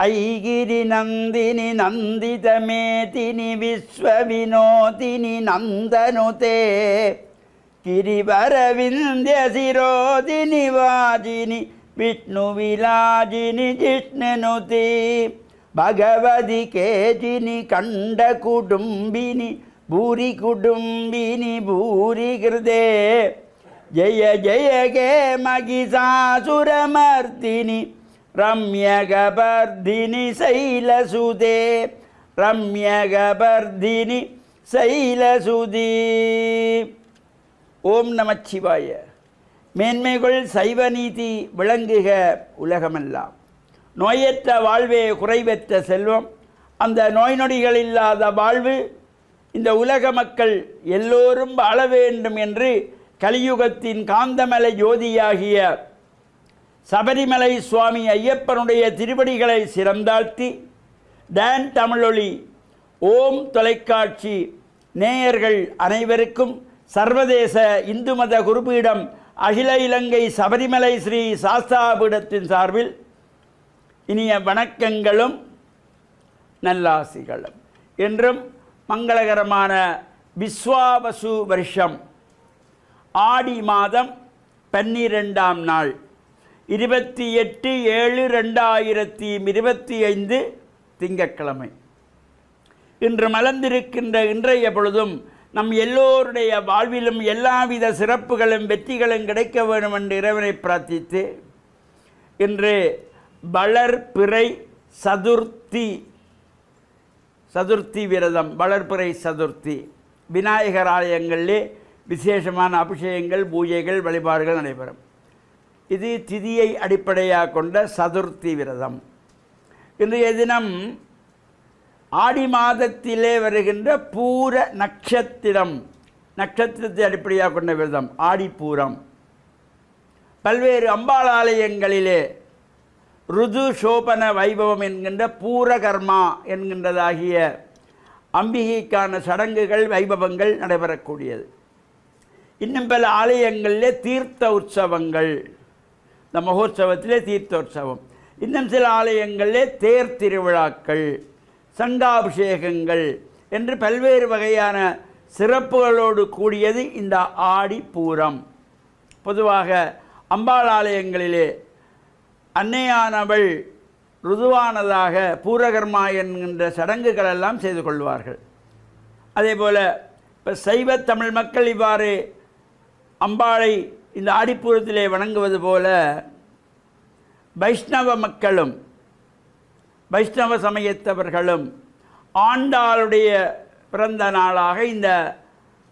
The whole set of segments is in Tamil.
ऐगिरि नन्दिनि नन्दितमेतिनि विश्वविनोदिनि नन्दनुते गिरिवरविन्द्यशिरोदिनि वाजिनि विष्णुविलाजिनि जिष्णुनुते भगवति केचिनि कण्डकुटुम्बिनि भूरि कुटुम्बिनि भूरि कृते जय जय के महिषासुरमर्दिनि रम्यकपर्दिनि शैलसुते रम्यकपर्दिनि शैलसुते ஓம் நமச்சிவாய. மேன்மைகள் சைவ நீதி விளங்குக உலகமெல்லாம். நோயற்ற வாழ்வே குறைவற்ற செல்வம். அந்த நோய் நொடிகள் இல்லாத வாழ்வு இந்த உலக மக்கள் எல்லோரும் வாழ வேண்டும் என்று கலியுகத்தின் காந்தமலை ஜோதியாகிய சபரிமலை சுவாமி ஐயப்பனுடைய திருவடிகளை சிறந்தாழ்த்தி டான் தமிழொலி ஓம் தொலைக்காட்சி நேயர்கள் அனைவருக்கும் சர்வதேச இந்து மத குருபீடம் அகில இலங்கை சபரிமலை ஸ்ரீ சாஸ்தாபீடத்தின் சார்பில் இனிய வணக்கங்களும் நல்லாசிகளும். என்றும் மங்களகரமான விஸ்வாவசு வருஷம் ஆடி மாதம் 12ஆம் நாள் 28/7/2025 திங்கட்கிழமை. இன்று மலர்ந்திருக்கின்ற இன்றைய பொழுதும் நம் எல்லோருடைய வாழ்விலும் எல்லாவித சிறப்புகளும் வெற்றிகளும் கிடைக்க வேண்டும் என்று இறைவனை பிரார்த்தித்து இன்று வளர்பிறை சதுர்த்தி விரதம். வளர்பிறை சதுர்த்தி விநாயகர் ஆலயங்களிலே விசேஷமான அபிஷேகங்கள் பூஜைகள் வழிபாடுகள் நடைபெறும். இது திதியை அடிப்படையாக கொண்ட சதுர்த்தி விரதம். இன்றைய தினம் ஆடி மாதத்திலே வருகின்ற பூர நட்சத்திரத்தை அடிப்படையாக கொண்ட விரதம் ஆடிப்பூரம். பல்வேறு அம்பாள் ஆலயங்களிலே ருது சோபன வைபவம் என்கின்ற பூரகர்மா என்கின்றதாகிய அம்பிகைக்கான சடங்குகள் வைபவங்கள் நடைபெறக்கூடியது. இன்னும் பல ஆலயங்களிலே தீர்த்த உற்சவங்கள், இந்த மகோற்சவத்திலே தீர்த்த உற்சவம். இன்னும் சில ஆலயங்களிலே தேர் திருவிழாக்கள், சங்காபிஷேகங்கள் என்று பல்வேறு வகையான சிறப்புகளோடு கூடியது இந்த ஆடிப்பூரம். பொதுவாக அம்பாள் ஆலயங்களிலே அன்னையானவள் ருதுவானதாக பூரகர்மா என்கின்ற சடங்குகளெல்லாம் செய்து கொள்வார்கள். அதே போல் இப்போ சைவ தமிழ் மக்கள் இவ்வாறு அம்பாளை இந்த ஆடிப்பூரத்திலே வணங்குவது போல வைஷ்ணவ மக்களும் வைஷ்ணவ சமயத்தவர்களும் ஆண்டாளுடைய பிறந்த நாளாக இந்த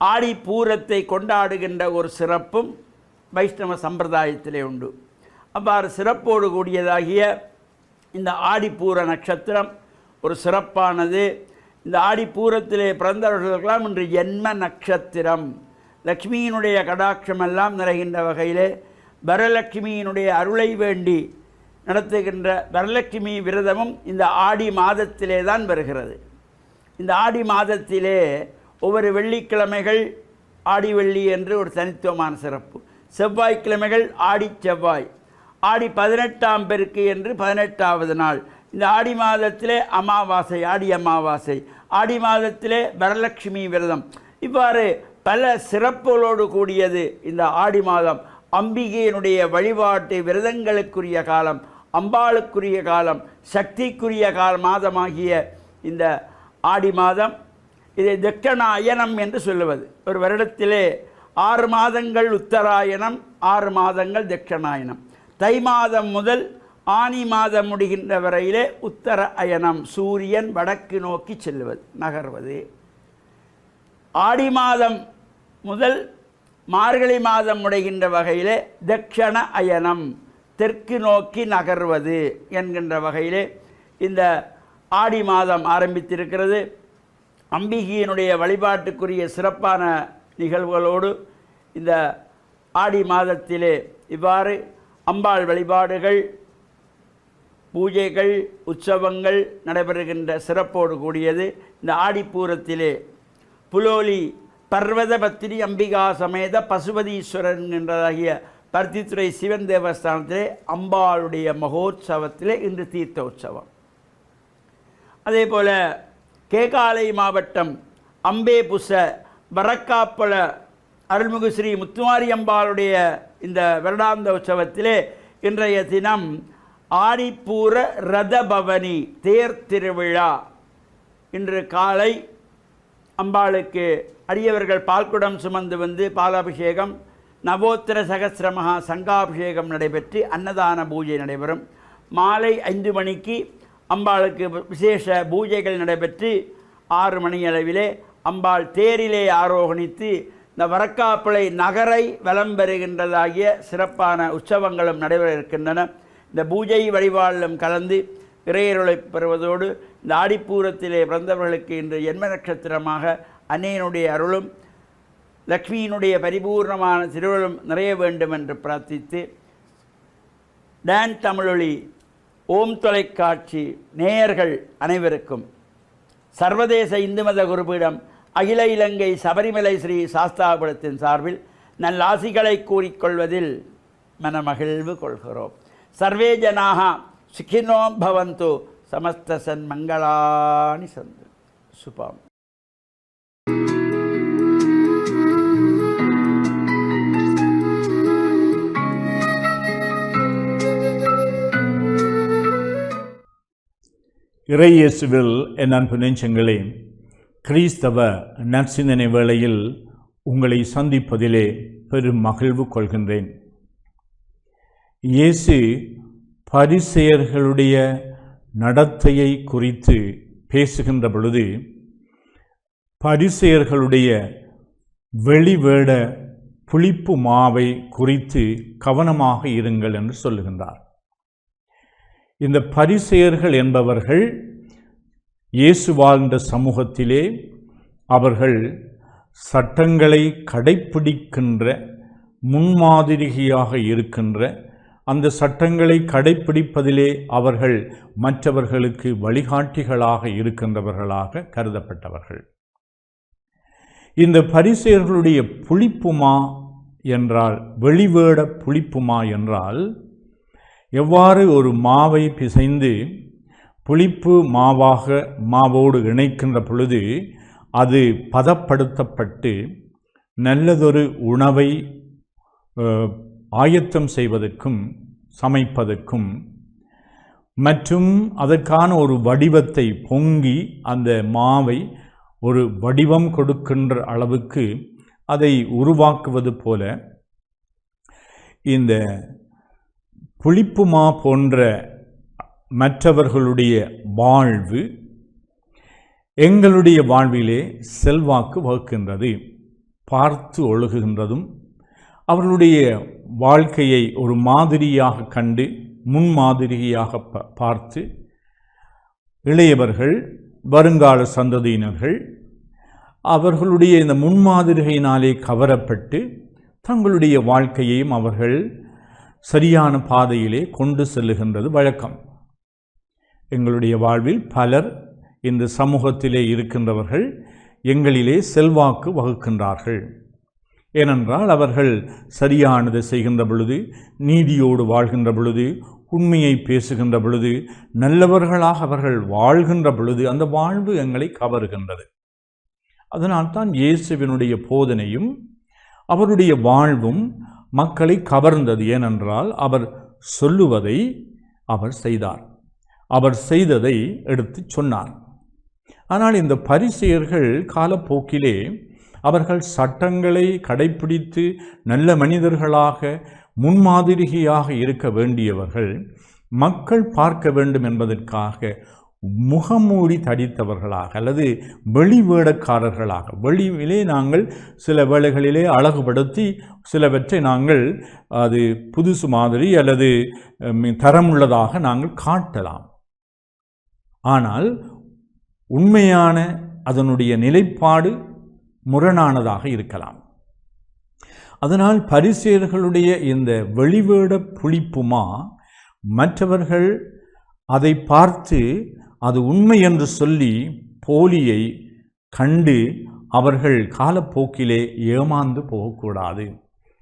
ஆடிப்பூரத்தை கொண்டாடுகின்ற ஒரு சிறப்பும் வைஷ்ணவ சம்பிரதாயத்திலே உண்டு. அவ்வாறு சிறப்போடு கூடியதாகிய இந்த ஆடிப்பூர நட்சத்திரம் ஒரு சிறப்பானது. இந்த ஆடிப்பூரத்திலே பிறந்தவர்களுக்கெல்லாம் இன்று ஜென்ம நட்சத்திரம். லக்ஷ்மியினுடைய கடாட்சமெல்லாம் நிறைகின்ற வகையிலே வரலட்சுமியினுடைய அருளை வேண்டி நடத்துகின்ற வரலட்சுமி விரதமும் இந்த ஆடி மாதத்திலே தான் வருகிறது. இந்த ஆடி மாதத்திலே ஒவ்வொரு வெள்ளிக்கிழமைகள் ஆடி வெள்ளி என்று ஒரு தனித்துவமான சிறப்பு. செவ்வாய்க்கிழமைகள் ஆடி செவ்வாய், ஆடி 18ஆம் பெருக்கு என்று 18வது நாள். இந்த ஆடி மாதத்திலே அமாவாசை, ஆடி அமாவாசை, ஆடி மாதத்திலே வரலட்சுமி விரதம். இவ்வாறு பல சிறப்புகளோடு கூடியது இந்த ஆடி மாதம். அம்பிகையினுடைய வழிபாட்டு விரதங்களுக்குரிய காலம், அம்பாளுக்குரிய காலம், சக்திக்குரிய மாதமாகிய இந்த ஆடி மாதம். இதை தட்சணாயனம் என்று சொல்லுவது. ஒரு வருடத்திலே 6 மாதங்கள் உத்தராயணம், 6 மாதங்கள் தட்சணாயனம். தை மாதம் முதல் ஆனி மாதம் முடிகின்ற வரையிலே உத்தர அயனம், சூரியன் வடக்கு நோக்கி செல்வது, நகர்வது. ஆடி மாதம் முதல் மார்கழி மாதம் முடிகின்ற வகையிலே தட்சண அயனம், தெற்கு நோக்கி நகர்வது என்கின்ற வகையிலே இந்த ஆடி மாதம் ஆரம்பித்திருக்கிறது. அம்பிகையினுடைய வழிபாட்டுக்குரிய சிறப்பான நிகழ்வுகளோடு இந்த ஆடி மாதத்திலே இவ்வாறு அம்பாள் வழிபாடுகள், பூஜைகள், உற்சவங்கள் நடைபெறுகின்ற சிறப்போடு கூடியது. இந்த ஆடிப்பூரத்திலே புலோலி பர்வத பத்தினி அம்பிகா சமேத பசுபதீஸ்வரன் என்றதாகிய பருத்தித்துறை சிவன் தேவஸ்தானத்திலே அம்பாளுடைய மகோத்சவத்திலே இன்று தீர்த்த உற்சவம். அதே போல் கேகாலை மாவட்டம் அம்பேபுச வரக்காப்பள அருள்மிகு ஸ்ரீ முத்துமாரி அம்பாளுடைய இந்த வருடாந்த உற்சவத்திலே இன்றைய தினம் ஆடிப்பூர ரதபவனி தேர் திருவிழா. இன்று காலை அம்பாளுக்கு அடியவர்கள் பால்குடம் சுமந்து வந்து பாலாபிஷேகம், நவோத்திர சகசிரமகா சங்காபிஷேகம் நடைபெற்று அன்னதான பூஜை நடைபெறும். மாலை 5 மணிக்கு அம்பாளுக்கு விசேஷ பூஜைகள் நடைபெற்று 6 மணி அளவிலே அம்பாள் தேரிலே ஆரோகணித்து இந்த வரக்காப்பிளை நகரை வலம் பெறுகின்றதாகிய சிறப்பான உற்சவங்களும் நடைபெற இருக்கின்றன. இந்த பூஜை வழிபாடிலும் கலந்து இறையருளை பெறுவதோடு இந்த ஆடிப்பூரத்திலே பிறந்தவர்களுக்கு இன்று ஜென்ம நட்சத்திரமாக அன்னையினுடைய அருளும் லக்ஷ்மியினுடைய பரிபூர்ணமான திருவருளும் நிறைய வேண்டும் என்று பிரார்த்தித்து, டான் தமிழொலி ஓம் தொலைக்காட்சி நேயர்கள் அனைவருக்கும் சர்வதேச இந்து மத குருபீடம் அகில இலங்கை சபரிமலை ஸ்ரீ சாஸ்தாபுரத்தின் சார்பில் நல்லாசிகளை கூறிக்கொள்வதில் மனமகிழ்வு கொள்கிறோம். சர்வே ஜனாக சுகினோ பவந்து, சமஸ்த சன்மங்களானி சந்து. சுபம். இறையேசுவில் என் அன்பு நெஞ்சங்களே, கிறிஸ்தவ நற்சிந்தனை வேளையில் உங்களை சந்திப்பதிலே பெரும் மகிழ்வு கொள்கின்றேன். இயேசு பரிசேயர்களுடைய நடத்தையை குறித்து பேசுகின்ற பொழுது, பரிசேயர்களுடைய வெளிவேட புளிப்பு மாவை குறித்து கவனமாக இருங்கள் என்று சொல்லுகின்றார். இந்த பரிசேயர்கள் என்பவர்கள் இயேசு வாழ்ந்த சமூகத்திலே அவர்கள் சட்டங்களை கடைப்பிடிக்கின்ற முன்மாதிரியாக இருக்கின்ற, அந்த சட்டங்களை கடைப்பிடிப்பதிலே அவர்கள் மற்றவர்களுக்கு வழிகாட்டிகளாக இருக்கின்றவர்களாக கருதப்பட்டவர்கள். இந்த பரிசேயர்களுடைய புளிப்புமா என்றால், வெளிவேட புளிப்புமா என்றால், எவ்வாறு ஒரு மாவை பிசைந்து புளிப்பு மாவோடு இணைக்கின்ற பொழுது அது பதப்படுத்தப்பட்டு நல்லதொரு உணவை ஆயத்தம் செய்வதற்கும் சமைப்பதற்கும் மற்றும் அதற்கான ஒரு வடிவத்தை பொங்கி அந்த மாவை ஒரு வடிவம் கொடுக்கின்ற அளவுக்கு அதை உருவாக்குவது போல, இந்த புளிப்புமா போன்ற மற்றவர்களுடைய வாழ்வு எங்களுடைய வாழ்விலே செல்வாக்கு வகுக்கின்றது. பார்த்து ஒழுகுகின்றதும், அவர்களுடைய வாழ்க்கையை ஒரு மாதிரியாக கண்டு முன்மாதிரியாக பார்த்து இளையவர்கள், வருங்கால சந்ததியினர்கள் அவர்களுடைய இந்த முன்மாதிரியினாலே கவரப்பட்டு தங்களுடைய வாழ்க்கையையும் அவர்கள் சரியான பாதையிலே கொண்டு செல்லுகின்றது வழக்கம். எங்களுடைய வாழ்வில் பலர் இந்த சமூகத்திலே இருக்கின்றவர்கள் எங்களிலே செல்வாக்கு வகுக்கின்றார்கள். ஏனென்றால் அவர்கள் சரியானதை செய்கின்ற பொழுது, நீதியோடு வாழ்கின்ற பொழுது, உண்மையை பேசுகின்ற பொழுது, நல்லவர்களாக அவர்கள் வாழ்கின்ற பொழுது அந்த வாழ்வு எங்களை கவருகின்றது. அதனால்தான் இயேசுவினுடைய போதனையும் அவருடைய வாழ்வும் மக்களை கவர்ந்தது. ஏனென்றால் அவர் சொல்லுவதை அவர் செய்தார், அவர் செய்ததை எடுத்து சொன்னார். ஆனால் இந்த பரிசேயர்கள் காலப்போக்கிலே அவர்கள் சட்டங்களை கடைப்பிடித்து நல்ல மனிதர்களாக முன்மாதிரியாக இருக்க வேண்டியவர்கள், மக்கள் பார்க்க வேண்டும் என்பதற்காக முகமூடி தடித்தவர்களாக அல்லது வெளிவேடக்காரர்களாக, வெளியிலே நாங்கள் சில வேளைகளிலே அழகுபடுத்தி சிலவற்றை நாங்கள் அது புதுசு மாதிரி அல்லது தரமுள்ளதாக நாங்கள் காட்டலாம். ஆனால் உண்மையான அதனுடைய நிலைப்பாடு முரணானதாக இருக்கலாம். அதனால் பரிசேயர்களுடைய இந்த வெளிவேட புளிப்புமா மற்றவர்கள் அதை பார்த்து அது உண்மை என்று சொல்லி போலியை கண்டு அவர்கள் காலப்போக்கிலே ஏமாந்து போகக்கூடாது.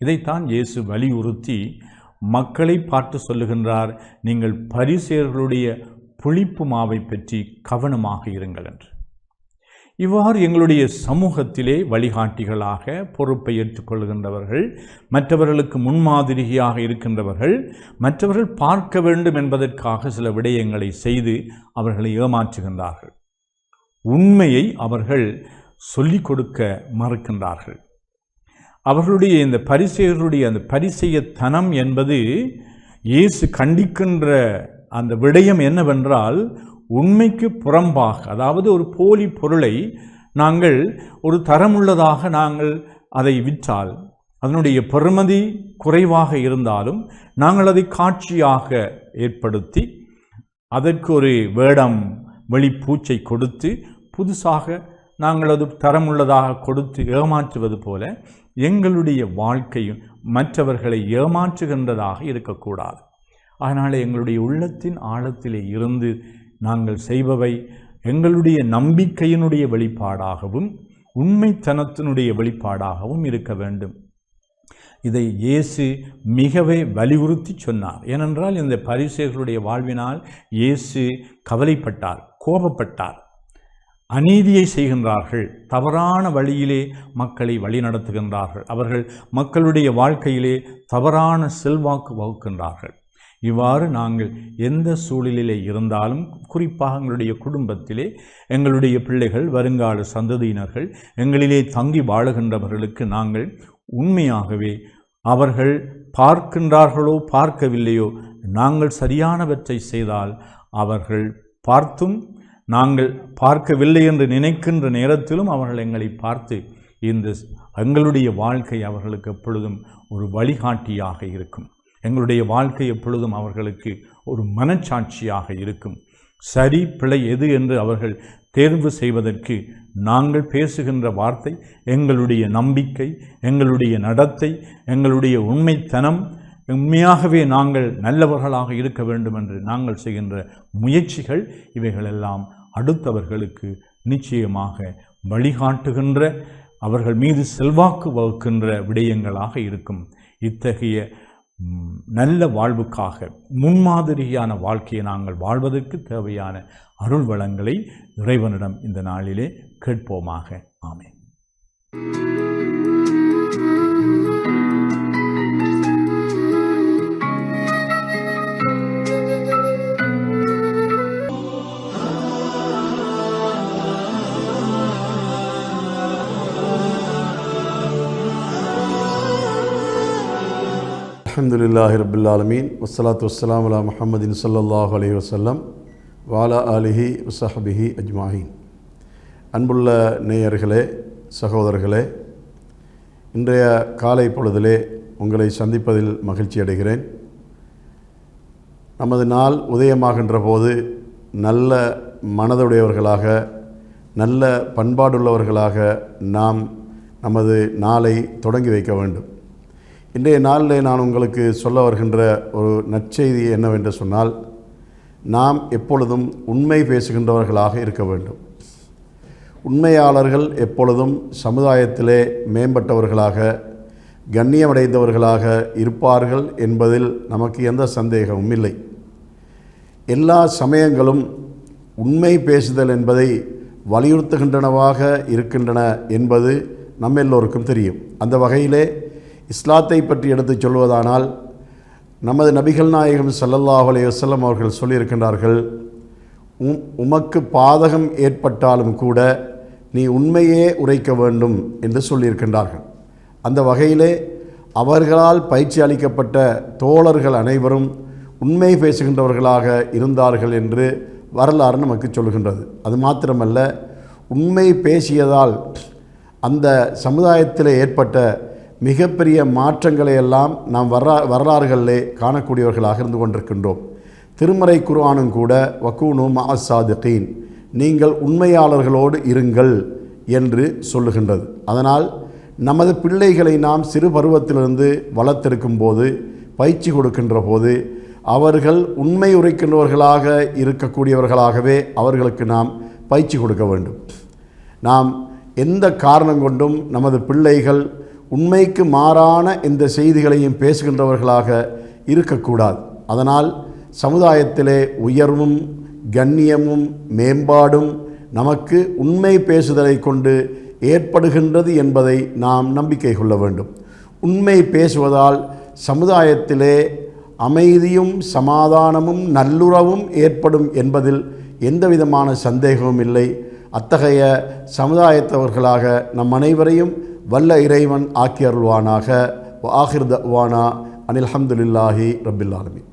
இதைத்தான் இயேசு வலியுறுத்தி மக்களை பார்த்து சொல்லுகின்றார், நீங்கள் பரிசேயர்களுடைய புளிப்பு மாவை பற்றி கவனமாக இருங்கள் என்று. இவ்வாறு எங்களுடைய சமூகத்திலே வழிகாட்டிகளாக பொறுப்பை ஏற்றுக்கொள்கின்றவர்கள், மற்றவர்களுக்கு முன்மாதிரியாக இருக்கின்றவர்கள், மற்றவர்கள் பார்க்க வேண்டும் என்பதற்காக சில விடயங்களை செய்து அவர்களை ஏமாற்றுகின்றார்கள். உண்மையை அவர்கள் சொல்லிக் கொடுக்க மறுக்கின்றார்கள். அவர்களுடைய இந்த பரிசேயர்களுடைய அந்த பரிசேயத்தனம் என்பது இயேசு கண்டிக்கின்ற அந்த விடயம் என்னவென்றால், உண்மைக்கு புறம்பாக, அதாவது ஒரு போலி பொருளை நாங்கள் ஒரு தரமுள்ளதாக நாங்கள் அதை விற்றால், அதனுடைய பெறுமதி குறைவாக இருந்தாலும் நாங்கள் அதை காட்சியாக ஏற்படுத்தி அதற்கு ஒரு வேடம் வெளிப்பூச்சை கொடுத்து புதுசாக நாங்கள் அது தரமுள்ளதாக கொடுத்து ஏமாற்றுவது போல எங்களுடைய வாழ்க்கையும் மற்றவர்களை ஏமாற்றுகின்றதாக இருக்கக்கூடாது. அதனால் எங்களுடைய உள்ளத்தின் ஆழத்திலே இருந்து நாங்கள் செய்பவை எங்களுடைய நம்பிக்கையினுடைய வெளிப்பாடாகவும் உண்மைத்தனத்தினுடைய வெளிப்பாடாகவும் இருக்க வேண்டும். இதை இயேசு மிகவே வலியுறுத்தி சொன்னார். ஏனென்றால் இந்த பரிசேயர்களுடைய வாழ்வினால் இயேசு கவலைப்பட்டார், கோபப்பட்டார். அநீதியை செய்கின்றார்கள், தவறான வழியிலே மக்களை வழிநடத்துகின்றார்கள், அவர்கள் மக்களுடைய வாழ்க்கையிலே தவறான செல்வாக்கு வகுக்கின்றார்கள். இவ்வாறு நாங்கள் எந்த சூழலிலே இருந்தாலும், குறிப்பாக எங்களுடைய குடும்பத்திலே எங்களுடைய பிள்ளைகள், வருங்கால சந்ததியினர்கள், எங்களிலே தங்கி வாழுகின்றவர்களுக்கு நாங்கள் உண்மையாகவே அவர்கள் பார்க்கின்றார்களோ பார்க்கவில்லையோ, நாங்கள் சரியானவற்றை செய்தால் அவர்கள் பார்த்தும் நாங்கள் பார்க்கவில்லை என்று நினைக்கின்ற நேரத்திலும் அவர்கள் எங்களை பார்த்து இந்த எங்களுடைய வாழ்க்கை அவர்களுக்கு எப்பொழுதும் ஒரு வழிகாட்டியாக இருக்கும். எங்களுடைய வாழ்க்கை எப்பொழுதும் அவர்களுக்கு ஒரு மனச்சாட்சியாக இருக்கும். சரி பிழை எது என்று அவர்கள் தேர்வு செய்வதற்கு நாங்கள் பேசுகின்ற வார்த்தை, எங்களுடைய நம்பிக்கை, எங்களுடைய நடத்தை, எங்களுடைய உண்மைத்தனம், உண்மையாகவே நாங்கள் நல்லவர்களாக இருக்க வேண்டும் என்று நாங்கள் செய்கின்ற முயற்சிகள், இவைகளெல்லாம் அடுத்தவர்களுக்கு நிச்சயமாக வழிகாட்டுகின்ற, அவர்கள் மீது செல்வாக்கு வகுக்கின்ற விடயங்களாக இருக்கும். இத்தகைய நல்ல வாழ்வுக்காக முன்மாதிரியான வாழ்க்கையை நாங்கள் வாழ்வதற்கு தேவையான அருள் வளங்களை இறைவனிடம் இந்த நாளிலே கேட்போமாக. ஆமென். அல்ஹம்துலில்லாஹி ரப்பில் ஆலமீன் வஸ்ஸலாத்து வஸ்ஸலாமு அலா முஹம்மதின் ஸல்லல்லாஹு அலைஹி வஸல்லம் வஅலா ஆலிஹி வஸஹ்பிஹி அஜ்மாயின். அன்புள்ள நேயர்களே, சகோதரர்களே, இன்றைய காலை பொழுதிலே உங்களை சந்திப்பதில் மகிழ்ச்சி அடைகிறேன். நமது நாள் உதயமாகின்ற போது நல்ல மனதுடையவர்களாக, நல்ல பண்பாடுள்ளவர்களாக நாம் நமது நாளை தொடங்கி வைக்க வேண்டும். இன்றைய நாளில் நான் உங்களுக்கு சொல்ல வருகின்ற ஒரு நற்செய்தி என்னவென்று சொன்னால், நாம் எப்பொழுதும் உண்மை பேசுகின்றவர்களாக இருக்க வேண்டும். உண்மையாளர்கள் எப்பொழுதும் சமுதாயத்திலே மேம்பட்டவர்களாக, கண்ணியமடைந்தவர்களாக இருப்பார்கள் என்பதில் நமக்கு எந்த சந்தேகமும் இல்லை. எல்லா சமயங்களும் உண்மை பேசுதல் என்பதை வலியுறுத்துகின்றனவாக இருக்கின்றன என்பது நம்ம எல்லோருக்கும் தெரியும். அந்த வகையிலே இஸ்லாத்தை பற்றி எடுத்து சொல்வதானால், நமது நபிகள் நாயகம் ஸல்லல்லாஹு அலைஹி வஸல்லம் அவர்கள் சொல்லியிருக்கின்றார்கள், உமக்கு பாதகம் ஏற்பட்டாலும் கூட நீ உண்மையே உரைக்க வேண்டும் என்று சொல்லியிருக்கின்றார்கள். அந்த வகையிலே அவர்களால் பயிற்சி அளிக்கப்பட்ட தோழர்கள் அனைவரும் உண்மை பேசுகின்றவர்களாக இருந்தார்கள் என்று வரலாறு நமக்கு சொல்கின்றது. அது மாத்திரமல்ல, உண்மை பேசியதால் அந்த சமுதாயத்தில் ஏற்பட்ட மிகப்பெரிய மாற்றங்களை எல்லாம் நாம் வரலாறுகளிலே காணக்கூடியவர்களாக இருந்து கொண்டிருக்கின்றோம். திருமறை குர்ஆனும் கூட வக்கூனு மஅஸ் சாதிகீன், நீங்கள் உண்மையாளர்களோடு இருங்கள் என்று சொல்லுகின்றது. அதனால் நமது பிள்ளைகளை நாம் சிறு பருவத்திலிருந்து வளர்த்தெடுக்கும் போது, பயிற்சி கொடுக்கின்ற போது, அவர்கள் உண்மை உரைக்கின்றவர்களாக இருக்கக்கூடியவர்களாகவே அவர்களுக்கு நாம் பயிற்சி கொடுக்க வேண்டும். நாம் எந்த காரணம் கொண்டும் நமது பிள்ளைகள் உண்மைக்கு மாறான இந்த செய்திகளையும் பேசுகின்றவர்களாக இருக்கக்கூடாது. அதனால் சமுதாயத்திலே உயர்வும் கண்ணியமும் மேம்பாடும் நமக்கு உண்மை பேசுதலை கொண்டு ஏற்படுகின்றது என்பதை நாம் நம்பிக்கை கொள்ள வேண்டும். உண்மை பேசுவதால் சமுதாயத்திலே அமைதியும் சமாதானமும் நல்லுறவும் ஏற்படும் என்பதில் எந்தவிதமான சந்தேகமும் இல்லை. அத்தகைய சமுதாயத்தவர்களாக நம் அனைவரையும் வல்ல இறைவன் ஆக்கி அருள்வானாக. ஆகிர் தஅவானா அனில் ஹம்துலில்லாஹி ரப்பில் ஆலமீன்.